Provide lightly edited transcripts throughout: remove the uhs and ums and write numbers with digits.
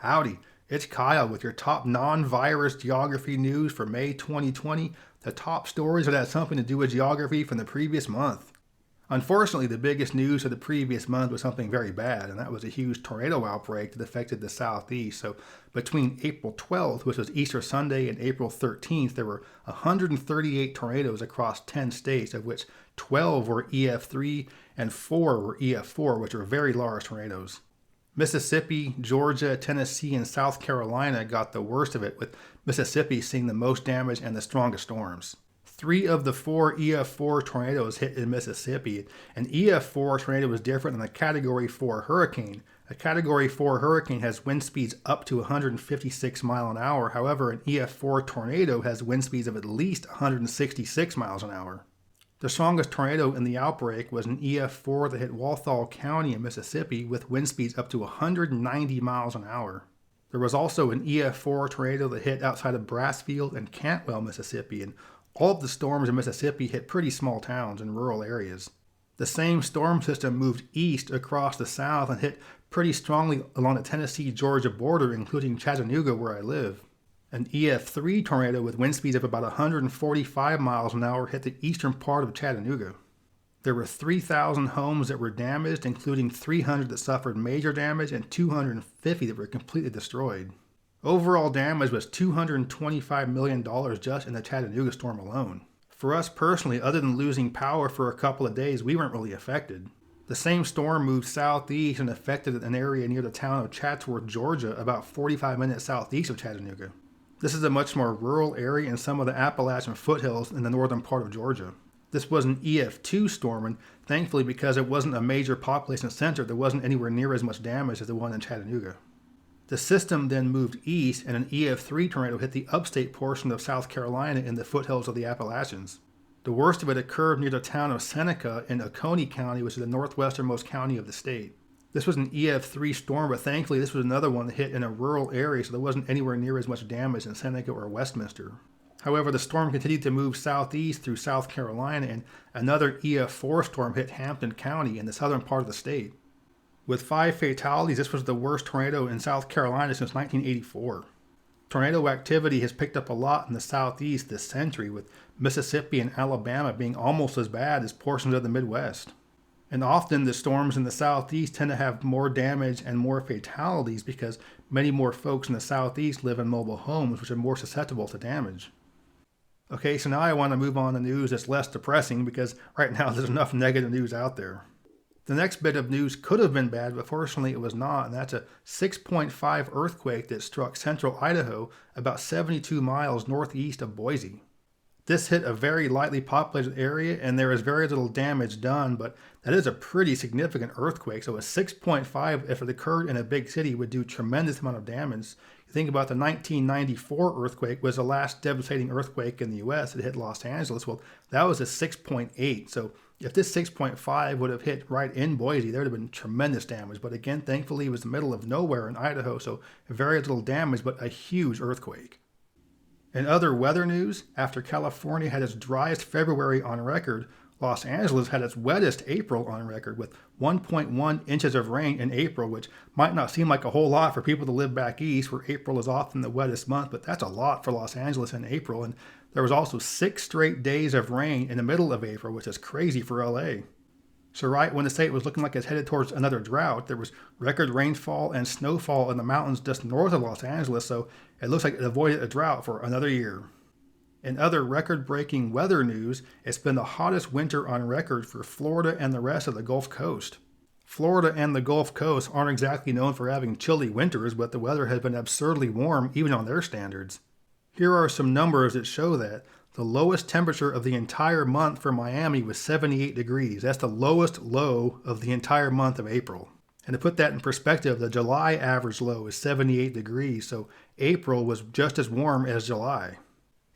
Howdy, it's Kyle with your top non-virus geography news for May 2020, the top stories that had something to do with geography from the previous month. Unfortunately, the biggest news of the previous month was something very bad, and that was a huge tornado outbreak that affected the southeast. So between April 12th, which was Easter Sunday, and April 13th, there were 138 tornadoes across 10 states, of which 12 were EF3 and 4 were EF4, which are very large tornadoes. Mississippi, Georgia, Tennessee, and South Carolina got the worst of it, with Mississippi seeing the most damage and the strongest storms. 3 of the 4 EF4 tornadoes hit in Mississippi. An EF4 tornado was different than a Category 4 hurricane. A Category 4 hurricane has wind speeds up to 156 miles an hour. However, an EF4 tornado has wind speeds of at least 166 miles an hour. The strongest tornado in the outbreak was an EF4 that hit Walthall County in Mississippi with wind speeds up to 190 miles an hour. There was also an EF4 tornado that hit outside of Brassfield and Cantwell, Mississippi, and all of the storms in Mississippi hit pretty small towns and rural areas. The same storm system moved east across the south and hit pretty strongly along the Tennessee-Georgia border, including Chattanooga, where I live. An EF3 tornado with wind speeds of about 145 miles an hour hit the eastern part of Chattanooga. There were 3,000 homes that were damaged, including 300 that suffered major damage and 250 that were completely destroyed. Overall damage was $225 million just in the Chattanooga storm alone. For us personally, other than losing power for a couple of days, we weren't really affected. The same storm moved southeast and affected an area near the town of Chatsworth, Georgia, about 45 minutes southeast of Chattanooga. This is a much more rural area in some of the Appalachian foothills in the northern part of Georgia. This was an EF2 storm, and thankfully, because it wasn't a major population center, there wasn't anywhere near as much damage as the one in Chattanooga. The system then moved east, and an EF3 tornado hit the upstate portion of South Carolina in the foothills of the Appalachians. The worst of it occurred near the town of Seneca in Oconee County, which is the northwesternmost county of the state. This was an EF3 storm, but thankfully this was another one that hit in a rural area, so there wasn't anywhere near as much damage in Seneca or Westminster. However, the storm continued to move southeast through South Carolina, and another EF4 storm hit Hampton County in the southern part of the state. With 5 fatalities, this was the worst tornado in South Carolina since 1984. Tornado activity has picked up a lot in the southeast this century, with Mississippi and Alabama being almost as bad as portions of the Midwest. And often the storms in the southeast tend to have more damage and more fatalities because many more folks in the southeast live in mobile homes, which are more susceptible to damage. Okay, so now I want to move on to news that's less depressing because right now there's enough negative news out there. The next bit of news could have been bad, but fortunately it was not, and that's a 6.5 earthquake that struck central Idaho about 72 miles northeast of Boise. This hit a very lightly populated area, and there is very little damage done, but that is a pretty significant earthquake. So a 6.5, if it occurred in a big city, would do a tremendous amount of damage. You think about the 1994 earthquake was the last devastating earthquake in the U.S. It hit Los Angeles. Well, that was a 6.8. So if this 6.5 would have hit right in Boise, there would have been tremendous damage. But again, thankfully, it was the middle of nowhere in Idaho, so very little damage, but a huge earthquake. In other weather news, after California had its driest February on record, Los Angeles had its wettest April on record with 1.1 inches of rain in April, which might not seem like a whole lot for people to live back east where April is often the wettest month, but that's a lot for Los Angeles in April. And there was also 6 straight days of rain in the middle of April, which is crazy for LA. So right when the state was looking like it's headed towards another drought, there was record rainfall and snowfall in the mountains just north of Los Angeles, so it looks like it avoided a drought for another year. In other record-breaking weather news, it's been the hottest winter on record for Florida and the rest of the Gulf Coast. Florida and the Gulf Coast aren't exactly known for having chilly winters, but the weather has been absurdly warm even on their standards. Here are some numbers that show that. The lowest temperature of the entire month for Miami was 78 degrees. That's the lowest low of the entire month of April. And to put that in perspective, the July average low is 78 degrees, so April was just as warm as July.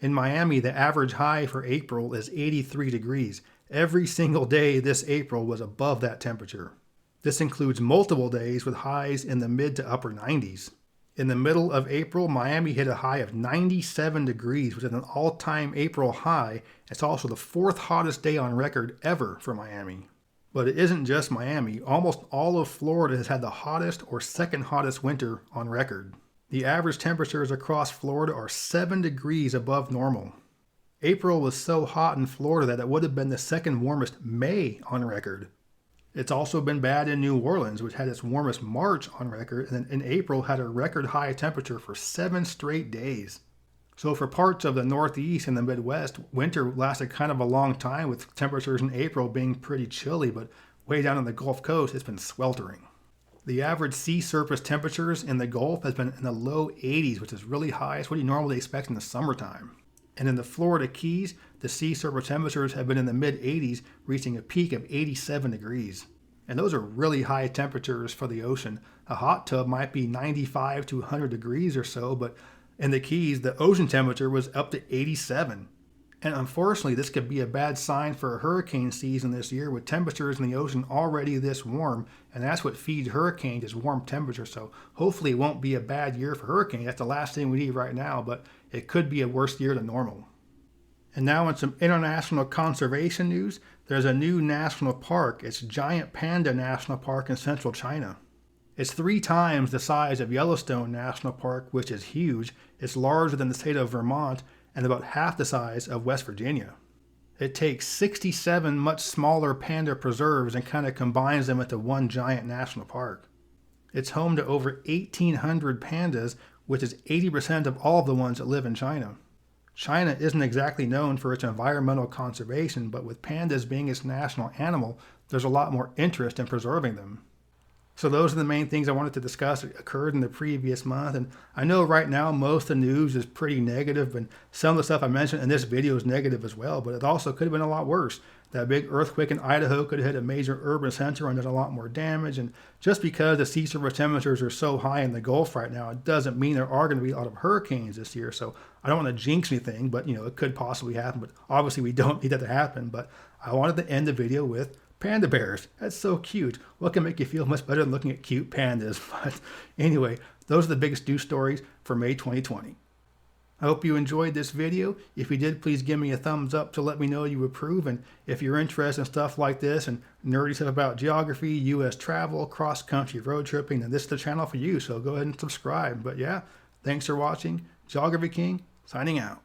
In Miami, the average high for April is 83 degrees. Every single day this April was above that temperature. This includes multiple days with highs in the mid to upper 90s. In the middle of April, Miami hit a high of 97 degrees, which is an all-time April high. It's also the 4th hottest day on record ever for Miami. But it isn't just Miami. Almost all of Florida has had the hottest or second hottest winter on record. The average temperatures across Florida are 7 degrees above normal. April was so hot in Florida that it would have been the second warmest May on record. It's also been bad in New Orleans, which had its warmest March on record, and in April had a record high temperature for 7 straight days. So for parts of the Northeast and the Midwest, winter lasted kind of a long time, with temperatures in April being pretty chilly, but way down on the Gulf Coast, it's been sweltering. The average sea surface temperatures in the Gulf has been in the low 80s, which is really high. It's what you normally expect in the summertime. And in the Florida Keys, the sea surface temperatures have been in the mid 80s, reaching a peak of 87 degrees. And those are really high temperatures for the ocean. A hot tub might be 95 to 100 degrees or so, but in the Keys, the ocean temperature was up to 87. And unfortunately, this could be a bad sign for hurricane season this year, with temperatures in the ocean already this warm, and that's what feeds hurricanes is warm temperatures. So hopefully it won't be a bad year for hurricanes. That's the last thing we need right now, but it could be a worse year than normal. And now in some international conservation news, there's a new national park. It's Giant Panda National Park in central China. It's 3 times the size of Yellowstone National Park, which is huge. It's larger than the state of Vermont and about half the size of West Virginia. It takes 67 much smaller panda preserves and kind of combines them into one giant national park. It's home to over 1,800 pandas, which is 80% of all of the ones that live in China. China isn't exactly known for its environmental conservation, but with pandas being its national animal, there's a lot more interest in preserving them. So those are the main things I wanted to discuss that occurred in the previous month. And I know right now most of the news is pretty negative, and some of the stuff I mentioned in this video is negative as well, but it also could have been a lot worse. That big earthquake in Idaho could have hit a major urban center and done a lot more damage. And just because the sea surface temperatures are so high in the Gulf right now, it doesn't mean there are going to be a lot of hurricanes this year. So I don't want to jinx anything, but it could possibly happen. But obviously we don't need that to happen. But I wanted to end the video with panda bears. That's so cute. What can make you feel much better than looking at cute pandas? But anyway, those are the biggest news stories for May 2020. I hope you enjoyed this video. If you did, please give me a thumbs up to let me know you approve. And if you're interested in stuff like this and nerdy stuff about geography, U.S. travel, cross-country road tripping, then this is the channel for you. So go ahead and subscribe. But yeah, thanks for watching. Geography King, signing out.